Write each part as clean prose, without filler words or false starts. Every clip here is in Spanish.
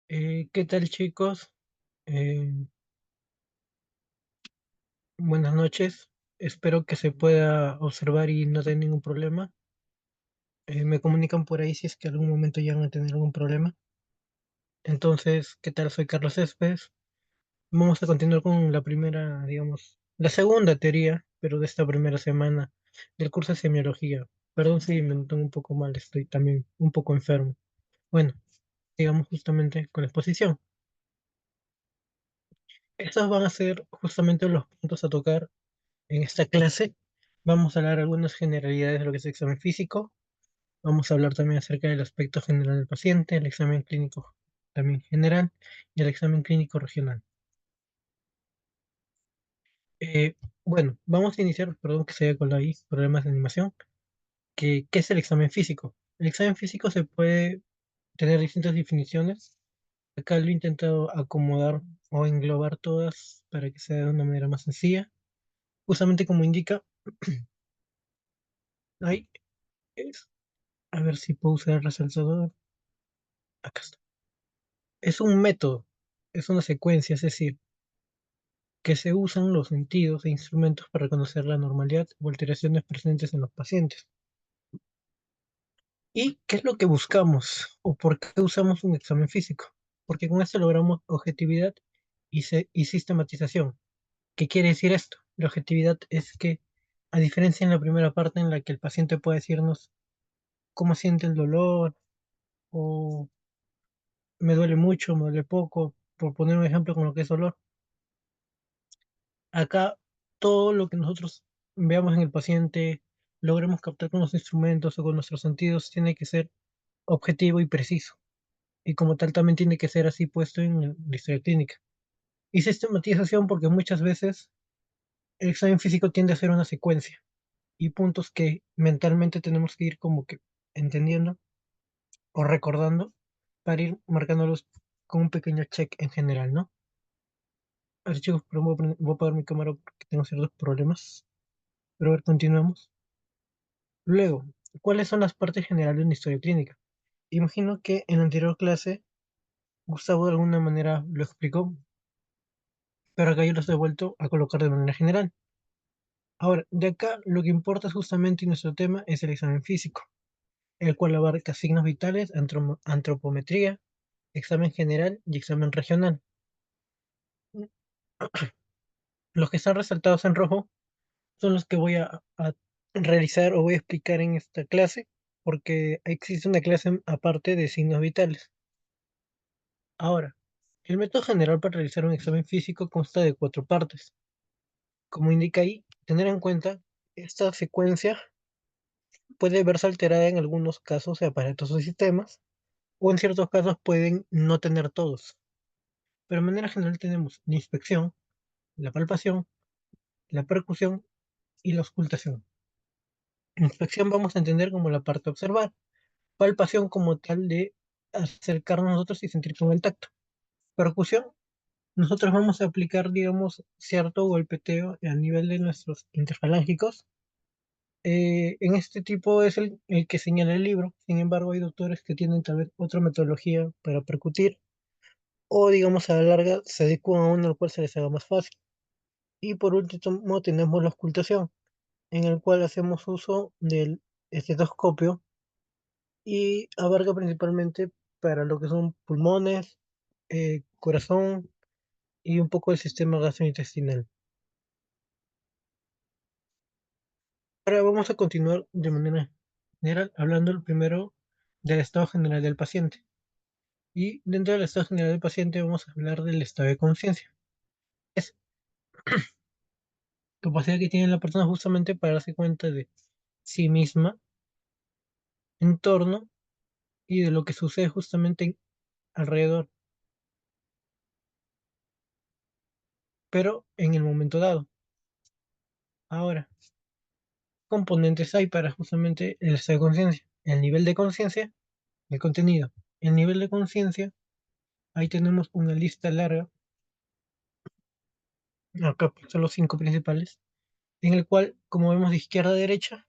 ¿Qué tal, chicos? Eh, Buenas noches. Espero que se pueda observar y no tener ningún problema. Me comunican por ahí si es que algún momento llegan a tener algún problema. Entonces, ¿qué tal? Soy Carlos Céspedes. Vamos a continuar con la primera, digamos, la segunda teoría, pero de esta primera semana del curso de semiología. Perdón si me noto un poco mal, estoy también un poco enfermo. Bueno, digamos justamente con la exposición. Estos van a ser justamente los puntos a tocar en esta clase. Vamos a hablar algunas generalidades de lo que es el examen físico. Vamos a hablar también acerca del aspecto general del paciente, el examen clínico también general y el examen clínico regional. Eh, bueno, vamos a iniciar, perdón que se haya colado ahí, problemas de animación. ¿Qué es el examen físico? El examen físico se puede tener distintas definiciones. Acá lo he intentado acomodar o englobar todas para que sea de una manera más sencilla. Justamente como indica, ahí es, a ver si puedo usar el resaltador. Acá está. Es un método, es una secuencia, es decir, que se usan los sentidos e instrumentos para reconocer la normalidad o alteraciones presentes en los pacientes. ¿Y qué es lo que buscamos o por qué usamos un examen físico? Porque con esto logramos objetividad y sistematización. ¿Qué quiere decir esto? La objetividad es que, a diferencia en la primera parte en la que el paciente puede decirnos cómo siente el dolor o me duele mucho, me duele poco, por poner un ejemplo con lo que es dolor, acá todo lo que nosotros veamos en el paciente, logremos captar con los instrumentos o con nuestros sentidos, tiene que ser objetivo y preciso. Y como tal también tiene que ser así puesto en la historia clínica. Y sistematización porque muchas veces el examen físico tiende a ser una secuencia y puntos que mentalmente tenemos que ir como que entendiendo o recordando para ir marcándolos con un pequeño check en general, ¿no? A ver, chicos, pero voy a apagar mi cámara porque tengo ciertos problemas. Pero a ver, continuamos. Luego, ¿cuáles son las partes generales de una historia clínica? Imagino que en la anterior clase Gustavo de alguna manera lo explicó, pero acá yo los he vuelto a colocar de manera general. Ahora, de acá lo que importa justamente en nuestro tema es el examen físico, el cual abarca signos vitales, antropometría, examen general y examen regional. Los que están resaltados en rojo son los que voy a realizar o voy a explicar en esta clase, porque existe una clase aparte de signos vitales. Ahora, el método general para realizar un examen físico consta de cuatro partes. Como indica ahí, tener en cuenta, esta secuencia puede verse alterada en algunos casos de aparatos o sistemas, o en ciertos casos pueden no tener todos. Pero de manera general tenemos la inspección, la palpación, la percusión y la auscultación. Inspección vamos a entender como la parte de observar, palpación como tal de acercarnos a nosotros y sentir con el tacto. Percusión, nosotros vamos a aplicar, digamos, cierto golpeteo a nivel de nuestros interfalángicos. En este tipo es el que señala el libro. Sin embargo, hay doctores que tienen tal vez otra metodología para percutir o, digamos, a la larga se adecuan a uno al cual se les haga más fácil. Y por último, tenemos la auscultación, en el cual hacemos uso del estetoscopio y abarca principalmente para lo que son pulmones, corazón y un poco el sistema gastrointestinal. Ahora vamos a continuar de manera general hablando primero del estado general del paciente. Y dentro del estado general del paciente vamos a hablar del estado de conciencia. Es capacidad que tiene la persona justamente para darse cuenta de sí misma, entorno y de lo que sucede justamente alrededor, pero en el momento dado. Ahora, componentes hay para justamente el estado de conciencia. El nivel de conciencia, el contenido. El nivel de conciencia, ahí tenemos una lista larga, acá son los cinco principales, en el cual, como vemos de izquierda a derecha,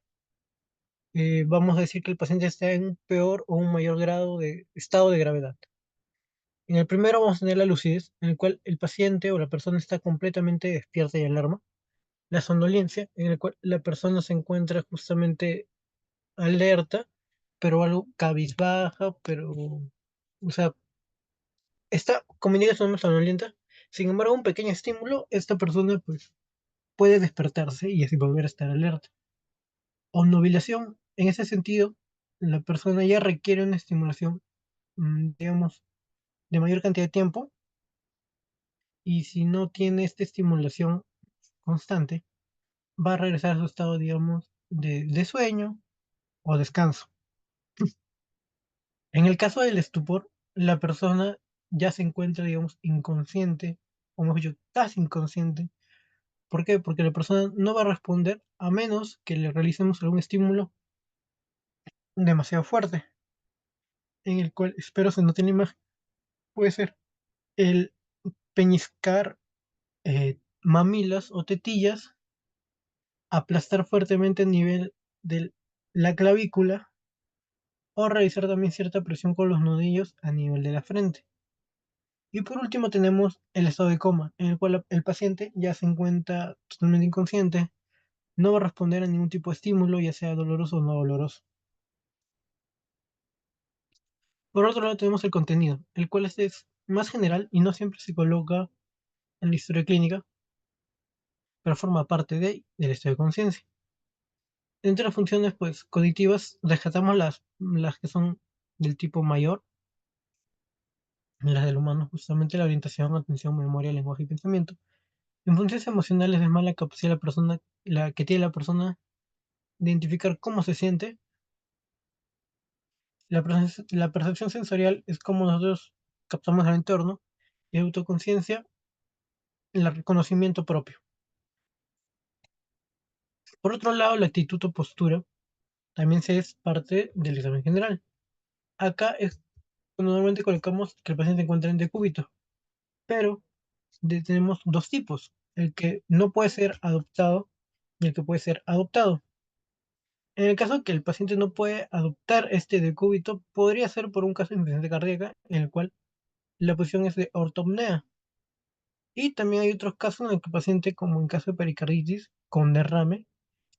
vamos a decir que el paciente está en un peor o un mayor grado de estado de gravedad. En el primero vamos a tener la lucidez, en el cual el paciente o la persona está completamente despierta y alarma. La somnolencia, en el cual la persona se encuentra justamente alerta, pero algo cabizbaja, pero, o sea, está como indica su nombre somnolienta. Sin embargo, un pequeño estímulo, esta persona pues puede despertarse y así volver a estar alerta. Obnubilación, en ese sentido, la persona ya requiere una estimulación, digamos, de mayor cantidad de tiempo, y si no tiene esta estimulación constante, va a regresar a su estado, digamos, de sueño o descanso. En el caso del estupor, la persona ya se encuentra, digamos, inconsciente, o mejor dicho, casi inconsciente. ¿Por qué? Porque la persona no va a responder a menos que le realicemos algún estímulo demasiado fuerte, en el cual espero se note en la imagen. Puede ser el peñiscar mamilas o tetillas, aplastar fuertemente a nivel de la clavícula o realizar también cierta presión con los nudillos a nivel de la frente. Y por último tenemos el estado de coma, en el cual el paciente ya se encuentra totalmente inconsciente, no va a responder a ningún tipo de estímulo, ya sea doloroso o no doloroso. Por otro lado tenemos el contenido, el cual este es más general y no siempre se coloca en la historia clínica, pero forma parte del estado de conciencia. Entre las funciones pues, cognitivas, rescatamos las que son del tipo mayor, las del humano, justamente la orientación, atención, memoria, lenguaje y pensamiento. En funciones emocionales es más la capacidad de la persona, la que tiene la persona de identificar cómo se siente. La percepción sensorial es cómo nosotros captamos el entorno. Y autoconciencia, el reconocimiento propio. Por otro lado, la actitud o postura también se es parte del examen general. Acá es cuando normalmente colocamos que el paciente se encuentra en decúbito, pero tenemos dos tipos, el que no puede ser adoptado y el que puede ser adoptado. En el caso que el paciente no puede adoptar este decúbito, podría ser por un caso de insuficiencia cardíaca, en el cual la posición es de ortopnea. Y también hay otros casos en el que el paciente, como en caso de pericarditis con derrame,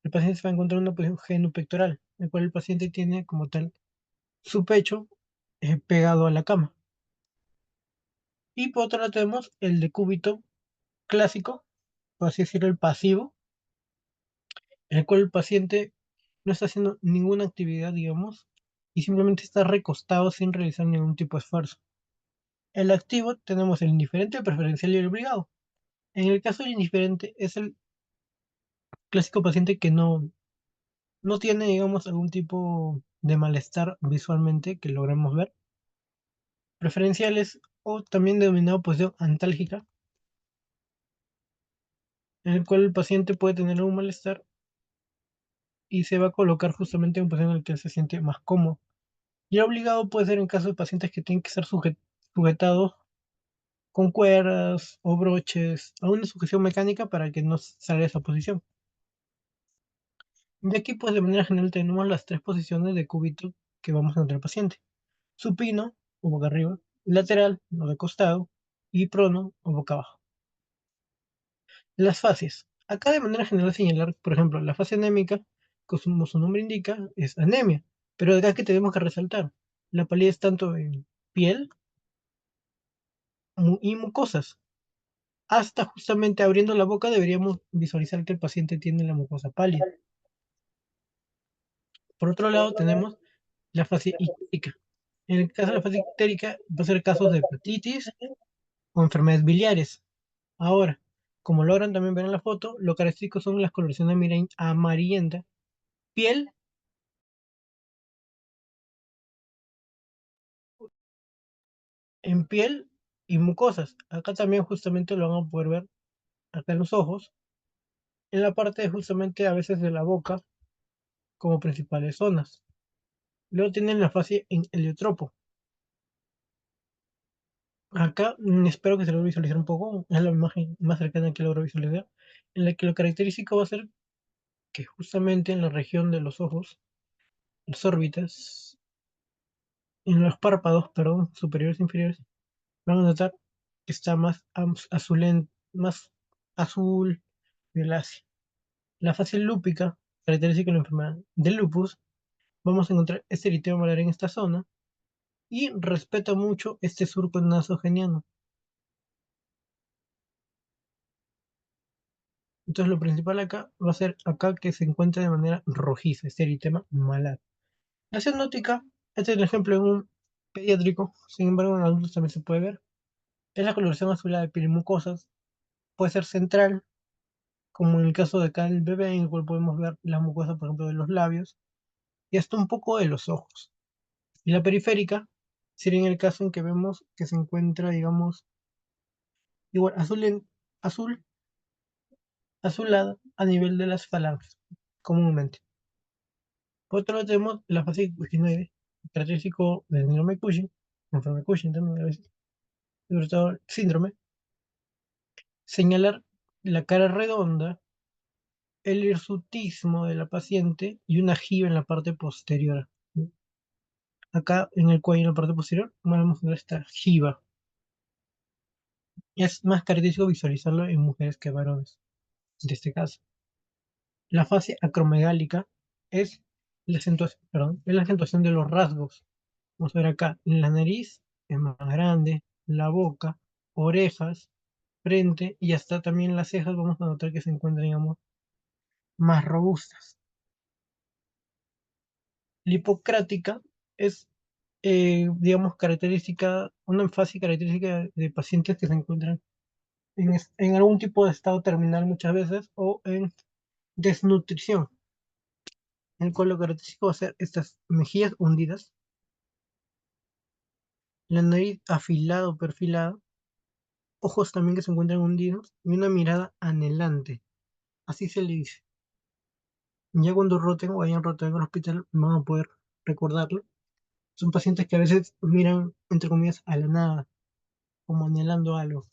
el paciente se va a encontrar en una posición genupectoral, en el cual el paciente tiene como tal su pecho pegado a la cama. Y por otro lado tenemos el decúbito clásico, por así decirlo, el pasivo, en el cual el paciente no está haciendo ninguna actividad, digamos, y simplemente está recostado sin realizar ningún tipo de esfuerzo. El activo tenemos el indiferente, el preferencial y el obligado. En el caso del indiferente es el clásico paciente que no tiene, digamos, algún tipo de malestar visualmente que logremos ver. Preferenciales o también denominado posición antálgica, en el cual el paciente puede tener un malestar y se va a colocar justamente en un posición en el que él se siente más cómodo. Y el obligado puede ser en caso de pacientes que tienen que ser sujetados con cuerdas o broches a una sujeción mecánica para que no salga de esa posición. De aquí, pues de manera general tenemos las tres posiciones de cúbito que vamos a encontrar el paciente. Supino o boca arriba, lateral o de costado y prono o boca abajo. Las fases. Acá de manera general señalar, por ejemplo, la fase anémica, como su nombre indica, es anemia. Pero acá que tenemos que resaltar, la palidez tanto en piel y mucosas. Hasta justamente abriendo la boca deberíamos visualizar que el paciente tiene la mucosa pálida. Por otro lado tenemos la fase ictérica. En el caso de la fase ictérica va a ser casos de hepatitis o enfermedades biliares. Ahora, como logran también ver en la foto, lo característico son las coloraciones amarillenta, piel en piel y mucosas. Acá también justamente lo van a poder ver acá en los ojos, en la parte justamente a veces de la boca como principales zonas. Luego tienen la fase en heliotropo. Acá espero que se logre visualizar un poco, es la imagen más cercana que logro visualizar, en la que lo característico va a ser que justamente en la región de los ojos, las órbitas, en los párpados, perdón, superiores e inferiores, van a notar que está más azul violáceo. La fase lúpica, característica de la enfermedad del lupus, vamos a encontrar este eritema malaria en esta zona y respeta mucho este surco nasogeniano. Entonces lo principal acá va a ser acá que se encuentra de manera rojiza, este eritema malar. La cianótica, este es el ejemplo en un pediátrico, sin embargo en adultos también se puede ver. Es la coloración azulada de piel y mucosas, puede ser central, como en el caso de acá del bebé, en el cual podemos ver la mucosa, por ejemplo, de los labios, y hasta un poco de los ojos. Y la periférica sería en el caso en que vemos que se encuentra, digamos, igual azul, azulada a nivel de las falanges, comúnmente. Por otro lado tenemos la fase cushingnoide, característico del síndrome de Cushing, enfermedad de Cushing también a veces, sobre todo el síndrome, señalar la cara redonda, el hirsutismo de la paciente y una jiba en la parte posterior. Acá en el cuello, en la parte posterior, vamos a ver esta jiba. Es más característico visualizarlo en mujeres que varones, en este caso. La fase acromegálica es es la acentuación de los rasgos. Vamos a ver acá, la nariz es más grande, la boca, orejas, frente y hasta también las cejas vamos a notar que se encuentran, digamos, más robustas. La hipocrática es, digamos, una fase característica de pacientes que se encuentran en algún tipo de estado terminal muchas veces o en desnutrición, en el cual lo característico va a ser estas mejillas hundidas, la nariz afilada o perfilada, ojos también que se encuentran hundidos y una mirada anhelante. Así se le dice. Ya cuando roten o hayan roto en el hospital van a poder recordarlo. Son pacientes que a veces miran, entre comillas, a la nada, como anhelando algo.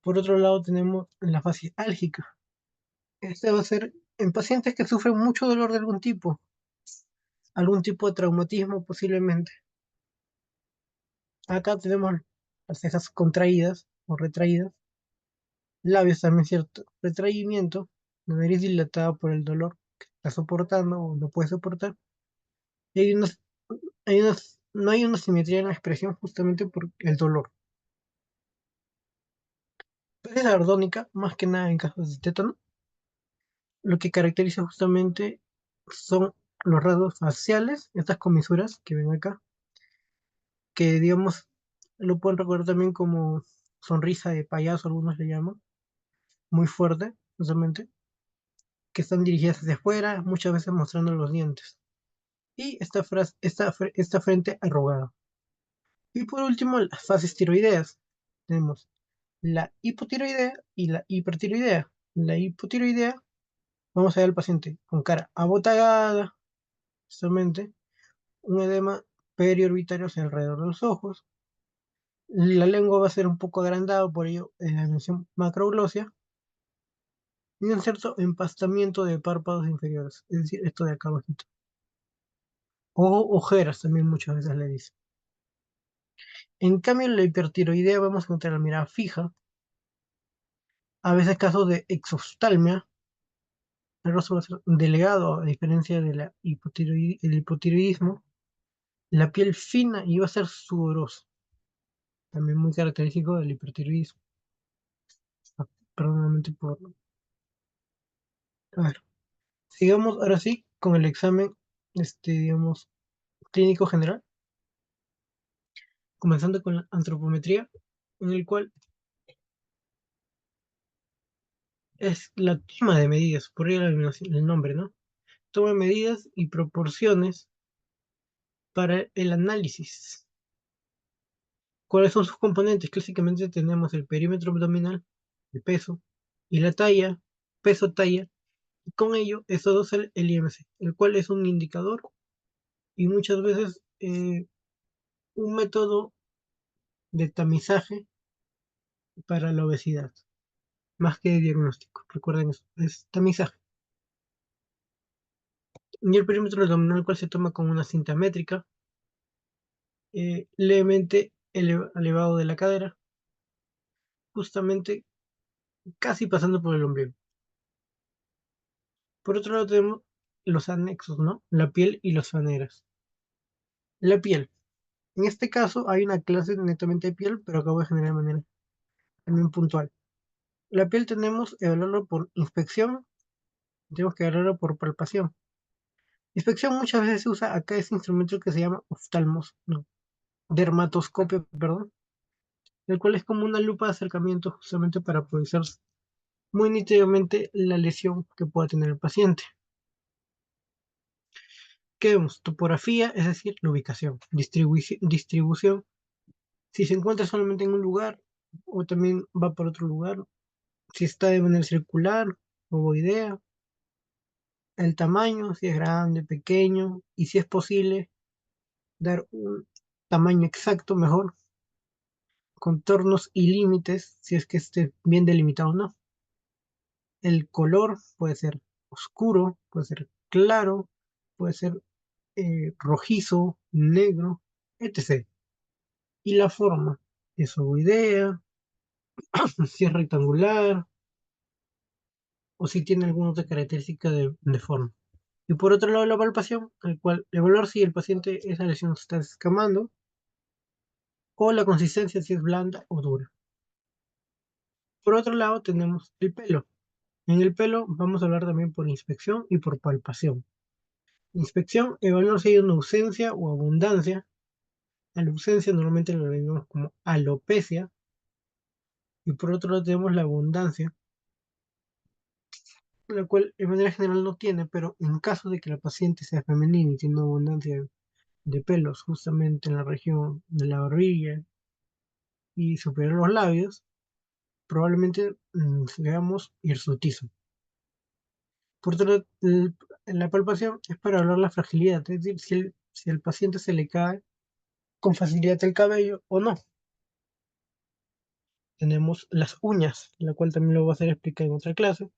Por otro lado tenemos la fase álgica. Esta va a ser en pacientes que sufren mucho dolor de algún tipo de traumatismo posiblemente. Acá tenemos las cejas contraídas o retraídas, labios también cierto retraimiento, la nariz dilatada por el dolor que está soportando o no puede soportar. Y no hay una simetría en la expresión justamente por el dolor. Es ardónica, más que nada en casos de tétano, lo que caracteriza justamente son los rasgos faciales, estas comisuras que ven acá, que digamos lo pueden recordar también como sonrisa de payaso, algunos le llaman, muy fuerte, justamente, que están dirigidas hacia afuera, muchas veces mostrando los dientes. Y esta frente arrugada. Y por último, las fases tiroideas. Tenemos la hipotiroidea y la hipertiroidea. La hipotiroidea, vamos a ver al paciente con cara abotagada, justamente, un edema periorbitario hacia alrededor de los ojos. La lengua va a ser un poco agrandada, por ello en la dimensión macroglossia, y un cierto empastamiento de párpados inferiores, es decir, esto de acá abajito. O ojeras también muchas veces le dicen. En cambio, en la hipertiroidea vamos a encontrar la mirada fija, a veces casos de exoftalmia, el rostro va a ser delegado, a diferencia de el hipotiroidismo, la piel fina y va a ser sudorosa, también muy característico del hipertiroidismo. Ah, perdón, nuevamente por... A ver, sigamos ahora sí con el examen, digamos, clínico general, comenzando con la antropometría, en el cual es la toma de medidas, por ello el nombre, ¿no? Toma de medidas y proporciones para el análisis. ¿Cuáles son sus componentes? Clásicamente tenemos el perímetro abdominal, el peso y la talla, peso, talla, y con ello eso dos el IMC, el cual es un indicador y muchas veces un método de tamizaje para la obesidad, más que de diagnóstico. Recuerden eso, es tamizaje. Y el perímetro abdominal, el cual se toma con una cinta métrica, levemente elevado de la cadera, justamente casi pasando por el ombligo. Por otro lado tenemos los anexos, ¿no? La piel y los faneras. La piel. En este caso hay una clase netamente de piel, pero acabo de generar de manera también puntual. La piel tenemos que evaluarlo por inspección, tenemos que evaluarlo por palpación. Inspección muchas veces se usa acá ese instrumento que se llama oftalmos, no, dermatoscopio, perdón, el cual es como una lupa de acercamiento justamente para aprovechar muy nítidamente la lesión que pueda tener el paciente. ¿Qué vemos? Topografía, es decir, la ubicación. Distribución, si se encuentra solamente en un lugar o también va por otro lugar. Si está de manera circular, ovoidea. El tamaño, si es grande, pequeño, y si es posible dar un tamaño exacto, mejor. Contornos y límites, si es que esté bien delimitado o no. El color puede ser oscuro, puede ser claro, puede ser rojizo, negro, etc. Y la forma es ovoidea, si es rectangular o si tiene alguna otra característica de forma. Y por otro lado, la palpación, el cual evaluar si el paciente esa lesión se está escamando o la consistencia si es blanda o dura. Por otro lado, tenemos el pelo. En el pelo vamos a hablar también por inspección y por palpación. Inspección, evaluar si hay una ausencia o abundancia. A la ausencia normalmente lo vemos como alopecia. Y por otro lado tenemos la abundancia, la cual de manera general no tiene, pero en caso de que la paciente sea femenina y tiene una abundancia de pelos justamente en la región de la barbilla y superior a los labios, probablemente veamos hirsutismo. Por otro lado, la palpación es para hablar la fragilidad, es decir, si el paciente se le cae con facilidad el cabello o no. Tenemos las uñas, la cual también lo voy a hacer explicar en otra clase,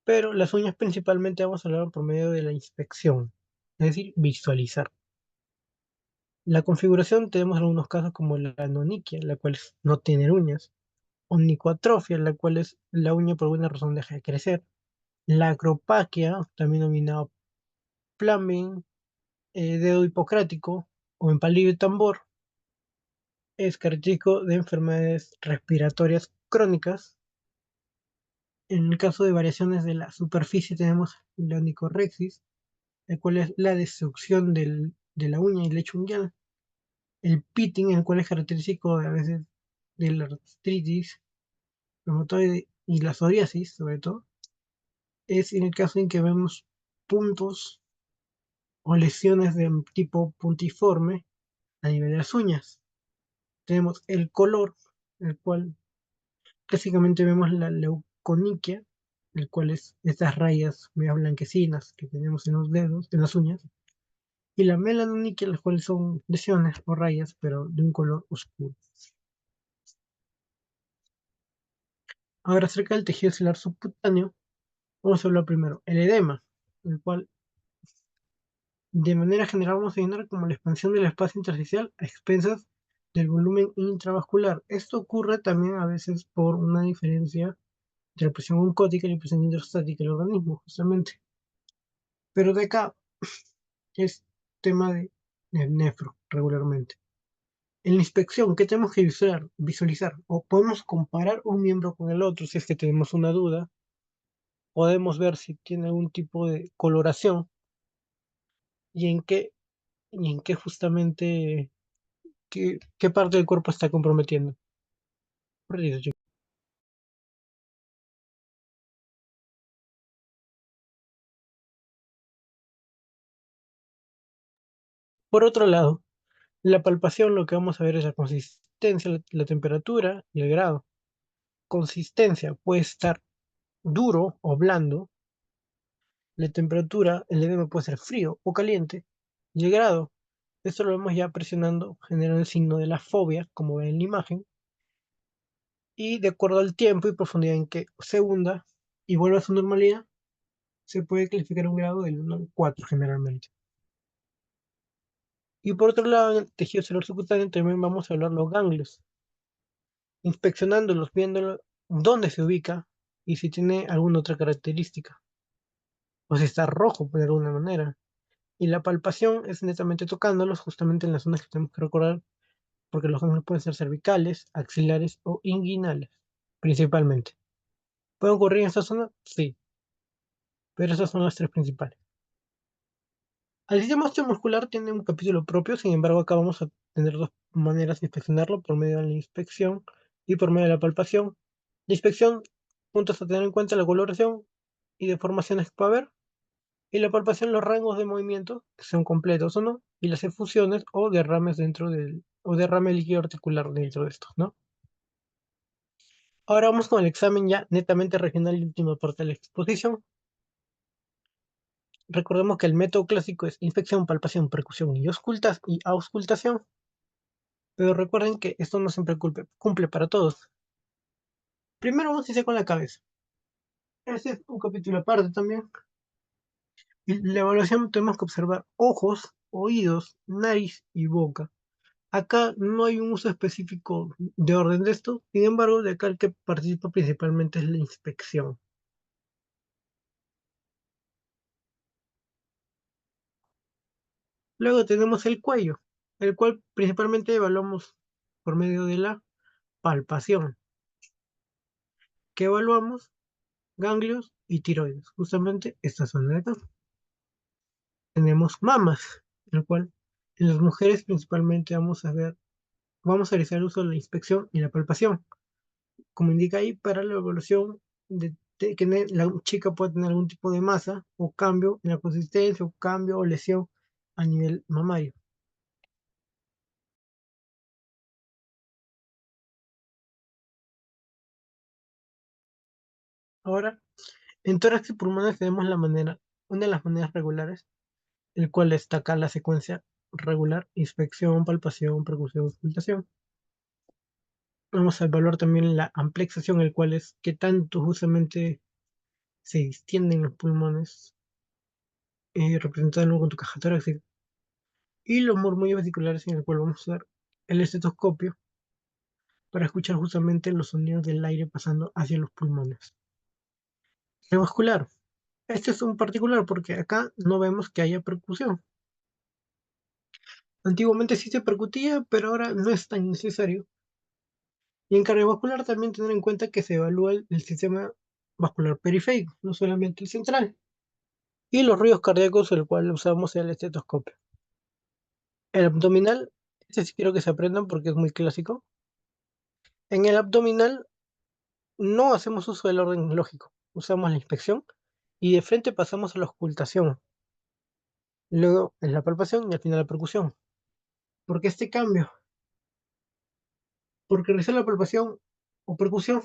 pero las uñas principalmente vamos a hablar por medio de la inspección, es decir, visualizar. La configuración tenemos algunos casos como la anonyquia, la cual es no tener uñas, onicoatrofia, la cual es la uña por alguna razón deja de crecer, la acropaquia, también denominado plumbing, dedo hipocrático o empalillo de tambor, es característico de enfermedades respiratorias crónicas. En el caso de variaciones de la superficie tenemos la onicorexis, el cual es la destrucción de la uña y el lecho unguial. El pitting, el cual es característico a veces de la artritis reumatoide y la psoriasis, sobre todo, es en el caso en que vemos puntos o lesiones de tipo puntiforme a nivel de las uñas. Tenemos el color, el cual clásicamente vemos la leuconiquia, el cual es estas rayas medio blanquecinas que tenemos en los dedos, en las uñas, y la melanoniquia, las cuales son lesiones o rayas, pero de un color oscuro. Ahora, acerca del tejido celular subcutáneo, vamos a hablar primero. El edema, el cual de manera general vamos a denominar como la expansión del espacio intersticial a expensas del volumen intravascular. Esto ocurre también a veces por una diferencia entre la presión oncótica y la presión hidrostática del organismo, justamente. Pero de acá es tema de nefro regularmente. En la inspección, ¿qué tenemos que visualizar? O podemos comparar un miembro con el otro si es que tenemos una duda. Podemos ver si tiene algún tipo de coloración y en qué justamente, qué parte del cuerpo está comprometiendo. Perdido, chico. Por otro lado, la palpación lo que vamos a ver es la consistencia, la temperatura y el grado. Consistencia puede estar duro o blando. La temperatura, el edema puede ser frío o caliente. Y el grado, esto lo vemos ya presionando, genera el signo de la fobia, como ven en la imagen. Y de acuerdo al tiempo y profundidad en que se hunda y vuelva a su normalidad, se puede clasificar un grado del 1 al 4 generalmente. Y por otro lado, en el tejido celular subcutáneo también vamos a hablar los ganglios, inspeccionándolos, viéndolo dónde se ubica y si tiene alguna otra característica, o si está rojo de alguna manera. Y la palpación es netamente tocándolos justamente en las zonas que tenemos que recordar, porque los ganglios pueden ser cervicales, axilares o inguinales, principalmente. ¿Puede ocurrir en esta zona? Sí, pero esas son las tres principales. El sistema osteomuscular tiene un capítulo propio, sin embargo, acá vamos a tener dos maneras de inspeccionarlo, por medio de la inspección y por medio de la palpación. La inspección, puntos a tener en cuenta la coloración y deformaciones que puede haber, y la palpación, los rangos de movimiento, que son completos o no, y las efusiones o derrames o derrame líquido articular dentro de estos, ¿no? Ahora vamos con el examen ya netamente regional y última parte de la exposición. Recordemos que el método clásico es inspección, palpación, percusión y auscultación. Pero recuerden que esto no siempre cumple para todos. Primero vamos a iniciar con la cabeza. Este es un capítulo aparte también. Y la evaluación tenemos que observar ojos, oídos, nariz y boca. Acá no hay un uso específico de orden de esto. Sin embargo, de acá el que participa principalmente es la inspección. Luego tenemos el cuello, el cual principalmente evaluamos por medio de la palpación, que evaluamos ganglios y tiroides. Justamente esta zona de acá. Tenemos mamas, el cual en las mujeres principalmente vamos a realizar el uso de la inspección y la palpación, como indica ahí, para la evaluación de que la chica pueda tener algún tipo de masa o cambio en la consistencia o cambio o lesión a nivel mamario. Ahora, en tórax y pulmones tenemos una de las maneras regulares, el cual destaca la secuencia regular, inspección, palpación, percusión, auscultación. Vamos a evaluar también la amplexación, el cual es qué tanto justamente se distienden los pulmones, representándolo con tu caja torácica, y los murmullos vesiculares, en el cual vamos a usar el estetoscopio para escuchar justamente los sonidos del aire pasando hacia los pulmones. Revascular. Este es un particular porque acá no vemos que haya percusión. Antiguamente sí se percutía, pero ahora no es tan necesario. Y en cardiovascular también tener en cuenta que se evalúa el sistema vascular periférico, no solamente el central. Y los ruidos cardíacos, el cual usamos el estetoscopio. El abdominal, este sí quiero que se aprendan porque es muy clásico. En el abdominal no hacemos uso del orden lógico, usamos la inspección y de frente pasamos a la ocultación, luego en la palpación y al final la percusión. ¿Por qué este cambio? Porque realizar la palpación o percusión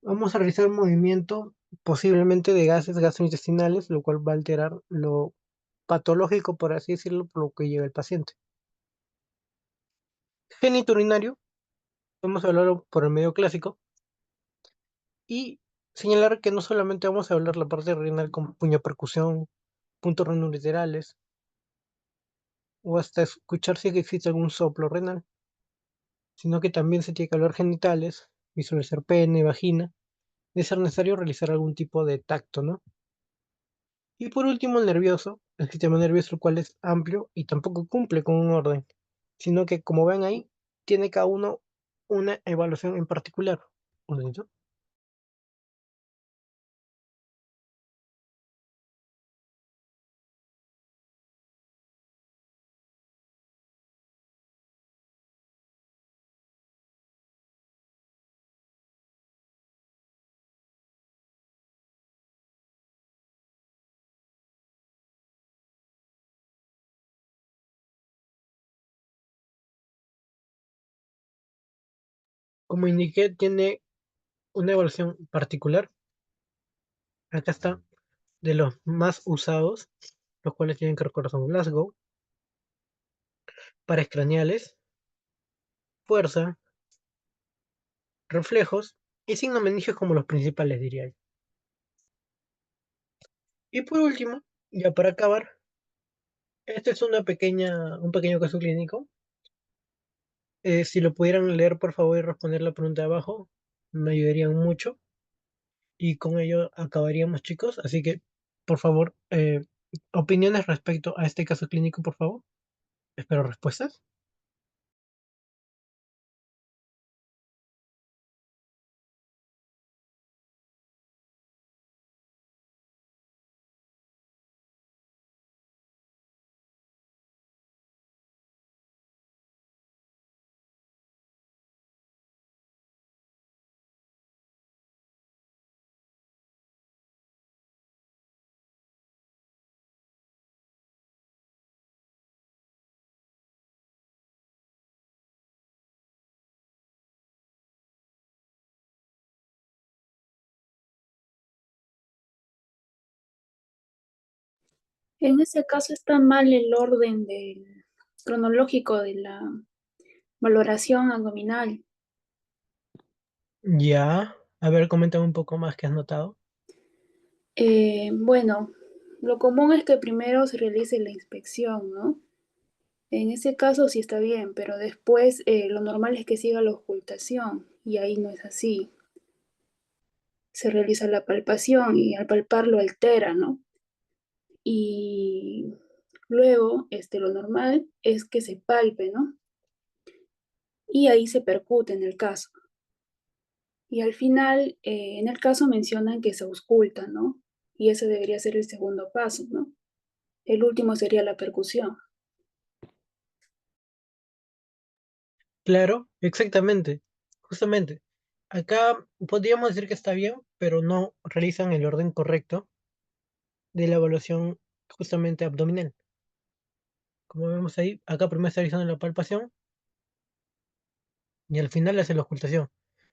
vamos a realizar un movimiento posiblemente de gases gastrointestinales, lo cual va a alterar lo patológico, por así decirlo, por lo que llega el paciente. Genitourinario, vamos a hablarlo por el medio clásico, y señalar que no solamente vamos a hablar la parte renal con puño percusión, puntos renoliterales, o hasta escuchar si existe algún soplo renal, sino que también se tiene que hablar genitales, visualizar pene, vagina, de ser necesario realizar algún tipo de tacto, ¿no? Y por último, el nervioso, el sistema nervioso, el cual es amplio y tampoco cumple con un orden, sino que, como ven ahí, tiene cada uno una evaluación en particular. ¿Un momento? Como indiqué, tiene una evaluación particular. Acá está, de los más usados, los cuales tienen que recordar son Glasgow, pares craneales, fuerza, reflejos y signos meningios como los principales, diría yo. Y por último, ya para acabar, Este es un pequeño caso clínico. Si lo pudieran leer, por favor, y responder la pregunta de abajo, me ayudarían mucho. Y con ello acabaríamos, chicos. Así que, por favor, opiniones respecto a este caso clínico, por favor. Espero respuestas. En ese caso está mal el orden cronológico de la valoración abdominal. Ya. A ver, coméntame un poco más que has notado. Bueno, lo común es que primero se realice la inspección, ¿no? En ese caso sí está bien, pero después lo normal es que siga la ocultación y ahí no es así. Se realiza la palpación y al palpar lo altera, ¿no? Y luego lo normal es que se palpe, ¿no? Y ahí se percute en el caso. Y al final, en el caso mencionan que se ausculta, ¿no? Y ese debería ser el segundo paso, ¿no? El último sería la percusión. Claro, exactamente. Justamente. Acá podríamos decir que está bien, pero no realizan el orden correcto de la evaluación justamente abdominal. Como vemos ahí, acá primero está realizando la palpación y al final hace la ocultación,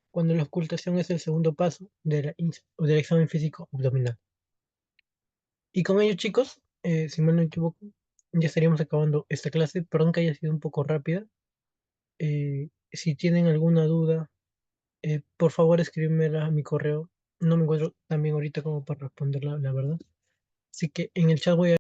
cuando la ocultación es el segundo paso del examen físico abdominal. Y con ello, chicos, si mal no me equivoco, ya estaríamos acabando esta clase. Perdón que haya sido un poco rápida. Si tienen alguna duda, por favor escríbemela a mi correo. No me encuentro tan bien ahorita como para responderla, la verdad. Así que en el chat voy a